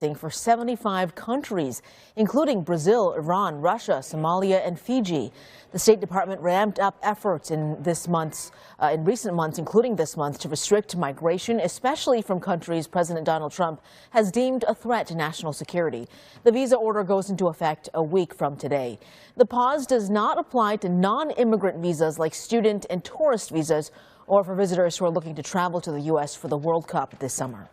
for 75 countries, including Brazil, Iran, Russia, Somalia, and Fiji. The State Department ramped up efforts in recent months, including this month, to restrict migration, especially from countries President Donald Trump has deemed a threat to national security. The visa order goes into effect a week from today. The pause does not apply to non-immigrant visas like student and tourist visas or for visitors who are looking to travel to the U.S. for the World Cup this summer.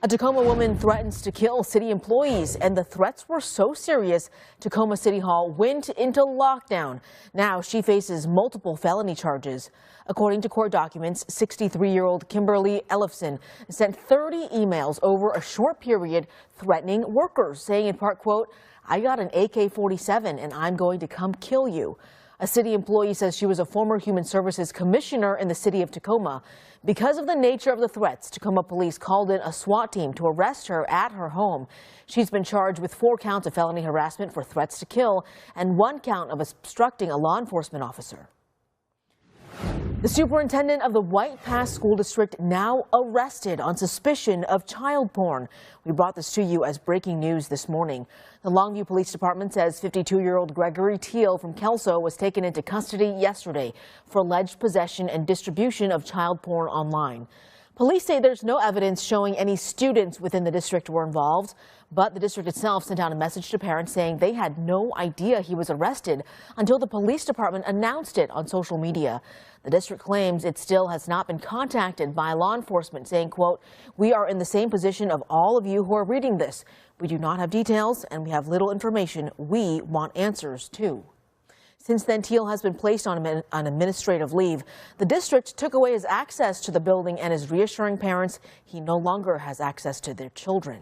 A Tacoma woman threatens to kill city employees, and the threats were so serious, Tacoma City Hall went into lockdown. Now she faces multiple felony charges. According to court documents, 63-year-old Kimberly Ellefson sent 30 emails over a short period threatening workers, saying in part, quote, "I got an AK-47 and I'm going to come kill you." A city employee says she was a former Human Services commissioner in the city of Tacoma. Because of the nature of the threats, Tacoma police called in a SWAT team to arrest her at her home. She's been charged with 4 counts of felony harassment for threats to kill and 1 count of obstructing a law enforcement officer. The superintendent of the White Pass School District now arrested on suspicion of child porn. We brought this to you as breaking news this morning. The Longview Police Department says 52-year-old Gregory Teal from Kelso was taken into custody yesterday for alleged possession and distribution of child porn online. Police say there's no evidence showing any students within the district were involved, but the district itself sent out a message to parents saying they had no idea he was arrested until the police department announced it on social media. The district claims it still has not been contacted by law enforcement, saying, quote, "We are in the same position of all of you who are reading this. We do not have details and we have little information. We want answers, too." Since then, Teal has been placed on administrative leave. The district took away his access to the building and is reassuring parents he no longer has access to their children.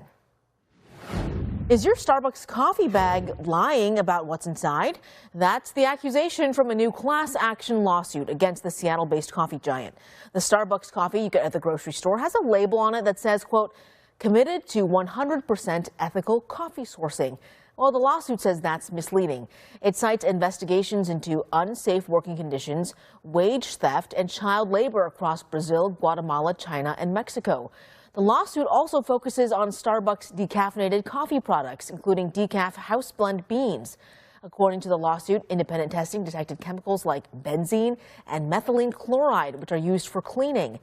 Is your Starbucks coffee bag lying about what's inside? That's the accusation from a new class action lawsuit against the Seattle-based coffee giant. The Starbucks coffee you get at the grocery store has a label on it that says, quote, "Committed to 100% ethical coffee sourcing." Well, the lawsuit says that's misleading. It cites investigations into unsafe working conditions, wage theft, and child labor across Brazil, Guatemala, China, and Mexico. The lawsuit also focuses on Starbucks decaffeinated coffee products, including decaf house blend beans. According to the lawsuit, independent testing detected chemicals like benzene and methylene chloride, which are used for cleaning.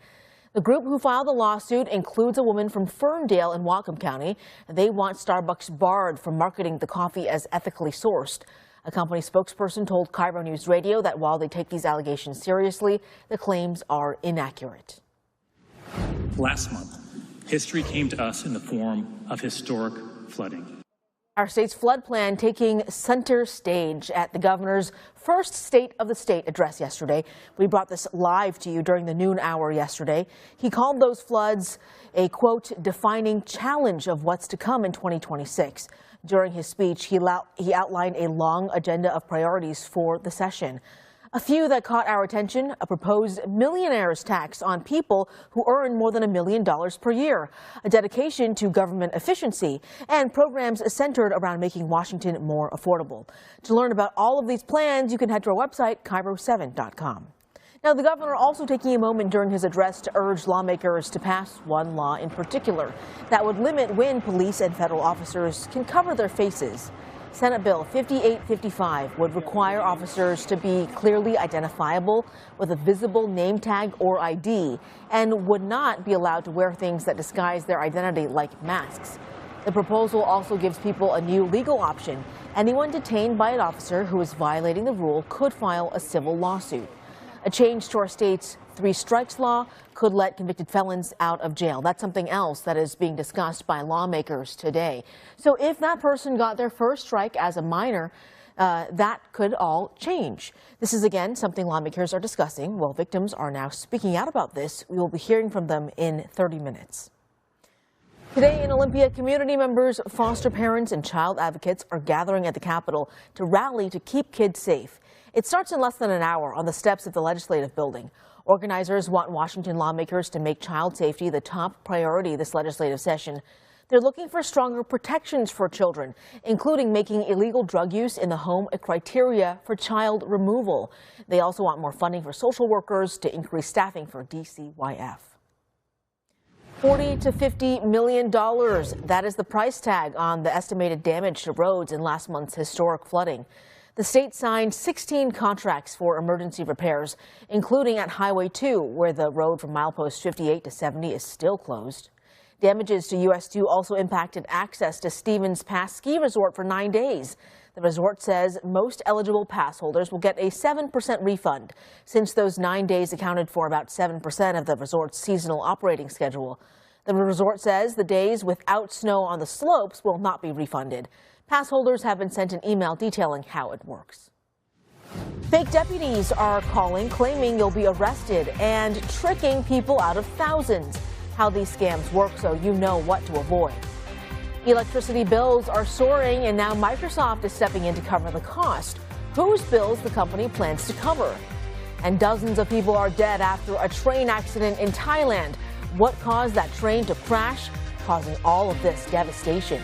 The group who filed the lawsuit includes a woman from Ferndale in Whatcom County. They want Starbucks barred from marketing the coffee as ethically sourced. A company spokesperson told Kiro News Radio that while they take these allegations seriously, the claims are inaccurate. Last month, history came to us in the form of historic flooding. Our state's flood plan taking center stage at the governor's first State of the State address yesterday. We brought this live to you during the noon hour yesterday. He called those floods a, quote, "defining challenge of what's to come in 2026. During his speech, he outlined a long agenda of priorities for the session. A few that caught our attention: a proposed millionaire's tax on people who earn more than $1 million per year, a dedication to government efficiency, and programs centered around making Washington more affordable. To learn about all of these plans, you can head to our website, KIRO7.com. Now, the governor also taking a moment during his address to urge lawmakers to pass one law in particular that would limit when police and federal officers can cover their faces. Senate Bill 5855 would require officers to be clearly identifiable with a visible name tag or ID and would not be allowed to wear things that disguise their identity like masks. The proposal also gives people a new legal option. Anyone detained by an officer who is violating the rule could file a civil lawsuit. A change to our state's 3 strikes law could let convicted felons out of jail. That's something else that is being discussed by lawmakers today. So if that person got their first strike as a minor, that could all change. This is, again, something lawmakers are discussing. Well, victims are now speaking out about this. We will be hearing from them in 30 minutes. Today in Olympia, community members, foster parents, and child advocates are gathering at the Capitol to rally to keep kids safe. It starts in less than an hour on the steps of the Legislative Building. Organizers want Washington lawmakers to make child safety the top priority this legislative session. They're looking for stronger protections for children, including making illegal drug use in the home a criteria for child removal. They also want more funding for social workers to increase staffing for DCYF. $40 to $50 million. That is the price tag on the estimated damage to roads in last month's historic flooding. The state signed 16 contracts for emergency repairs, including at Highway 2, where the road from milepost 58 to 70 is still closed. Damages to US 2 also impacted access to Stevens Pass Ski Resort for 9 days. The resort says most eligible pass holders will get a 7% refund, since those 9 days accounted for about 7% of the resort's seasonal operating schedule. The resort says the days without snow on the slopes will not be refunded. Pass holders have been sent an email detailing how it works. Fake deputies are calling, claiming you'll be arrested, and tricking people out of thousands. How these scams work so you know what to avoid. Electricity bills are soaring, and now Microsoft is stepping in to cover the cost. Whose bills the company plans to cover? And dozens of people are dead after a train accident in Thailand. What caused that train to crash, causing all of this devastation?